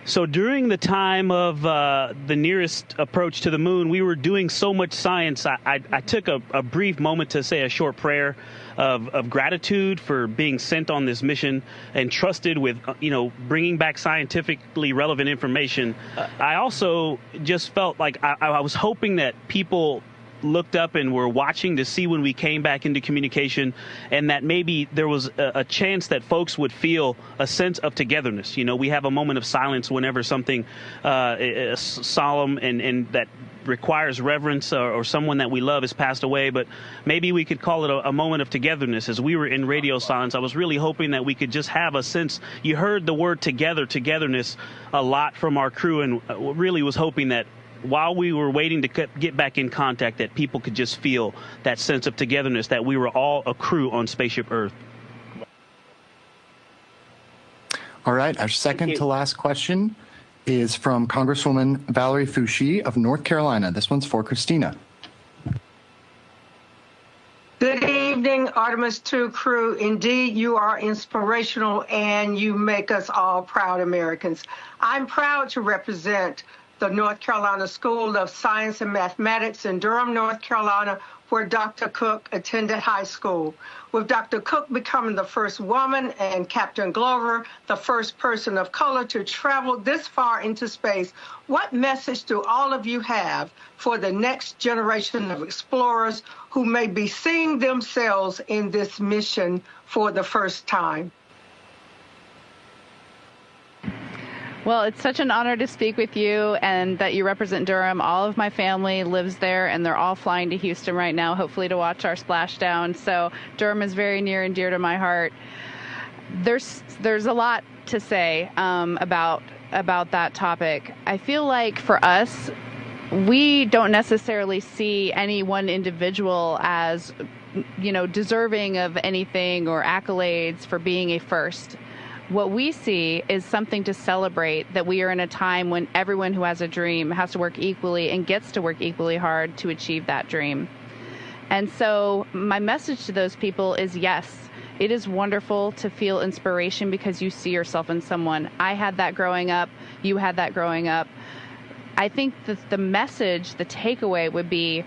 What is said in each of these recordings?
So during the time of the nearest approach to the moon, we were doing so much science. I took a brief moment to say a short prayer of gratitude for being sent on this mission and trusted with, bringing back scientifically relevant information. I also just felt like I was hoping that people looked up and were watching to see when we came back into communication, and that maybe there was a chance that folks would feel a sense of togetherness. We have a moment of silence whenever something solemn and that requires reverence or someone that we love has passed away, but maybe we could call it a moment of togetherness. As we were in radio silence, I was really hoping that we could just have a sense. You heard the word togetherness a lot from our crew, and really was hoping that while we were waiting to get back in contact, that people could just feel that sense of togetherness, that we were all a crew on Spaceship Earth. All right, our second to last question is from Congresswoman Valerie Foushee of North Carolina. This one's for Christina. Good evening, Artemis 2 crew. Indeed, you are inspirational and you make us all proud Americans. I'm proud to represent the North Carolina School of Science and Mathematics in Durham, North Carolina, where Dr. Cook attended high school. With Dr. Cook becoming the first woman and Captain Glover, the first person of color to travel this far into space, what message do all of you have for the next generation of explorers who may be seeing themselves in this mission for the first time? Well, it's such an honor to speak with you and that you represent Durham. All of my family lives there, and they're all flying to Houston right now, hopefully to watch our splashdown. So Durham is very near and dear to my heart. There's a lot to say about that topic. I feel like for us, we don't necessarily see any one individual as, deserving of anything or accolades for being a first. What we see is something to celebrate, that we are in a time when everyone who has a dream has to work equally and gets to work equally hard to achieve that dream. And so my message to those people is, yes, it is wonderful to feel inspiration because you see yourself in someone. I had that growing up. You had that growing up. I think that the message, the takeaway would be,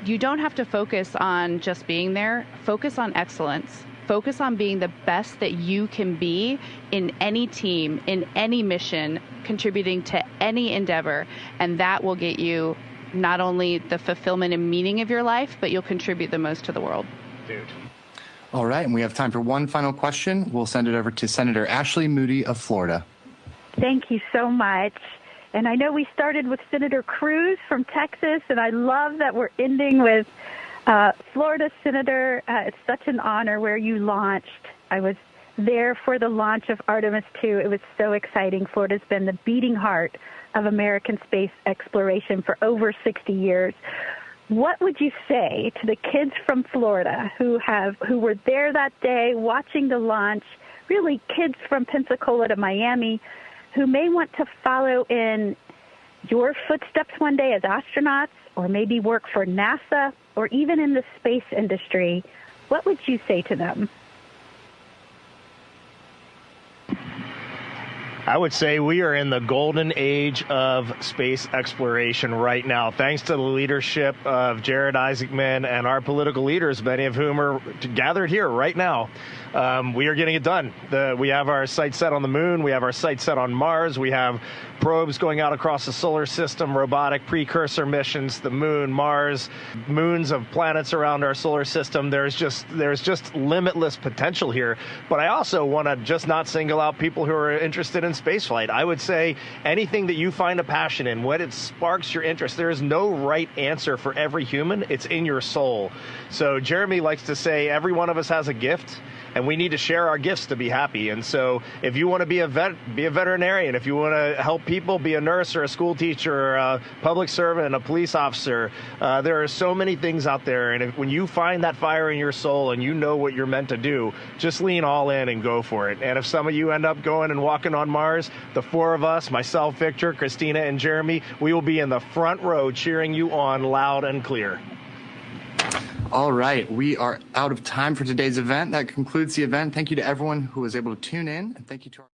you don't have to focus on just being there. Focus on excellence. Focus on being the best that you can be in any team, in any mission, contributing to any endeavor, and that will get you not only the fulfillment and meaning of your life, but you'll contribute the most to the world. Dude. All right, and we have time for one final question. We'll send it over to Senator Ashley Moody of Florida. Thank you so much. And I know we started with Senator Cruz from Texas, and I love that we're ending with Florida Senator. It's such an honor where you launched. I was there for the launch of Artemis 2. It was so exciting. Florida's been the beating heart of American space exploration for over 60 years. What would you say to the kids from Florida who were there that day watching the launch, really kids from Pensacola to Miami, who may want to follow in your footsteps one day as astronauts, or maybe work for NASA, or even in the space industry? What would you say to them? I would say we are in the golden age of space exploration right now, thanks to the leadership of Jared Isaacman and our political leaders, many of whom are gathered here right now. We are getting it done. We have our sights set on the moon. We have our sights set on Mars. We have probes going out across the solar system, robotic precursor missions, the moon, Mars, moons of planets around our solar system. There's just limitless potential here. But I also want to just not single out people who are interested in spaceflight. I would say anything that you find a passion in, when it sparks your interest, there is no right answer for every human. It's in your soul. So Jeremy likes to say every one of us has a gift, and we need to share our gifts to be happy. And so if you want to be a vet, be a veterinarian. If you want to help people, be a nurse or a school teacher or a public servant, a police officer. There are so many things out there. And when you find that fire in your soul and you know what you're meant to do, just lean all in and go for it. And if some of you end up going and walking on Mars, the four of us, myself, Victor, Christina, and Jeremy, we will be in the front row cheering you on loud and clear. All right, we are out of time for today's event. That concludes the event. Thank you to everyone who was able to tune in, and thank you to our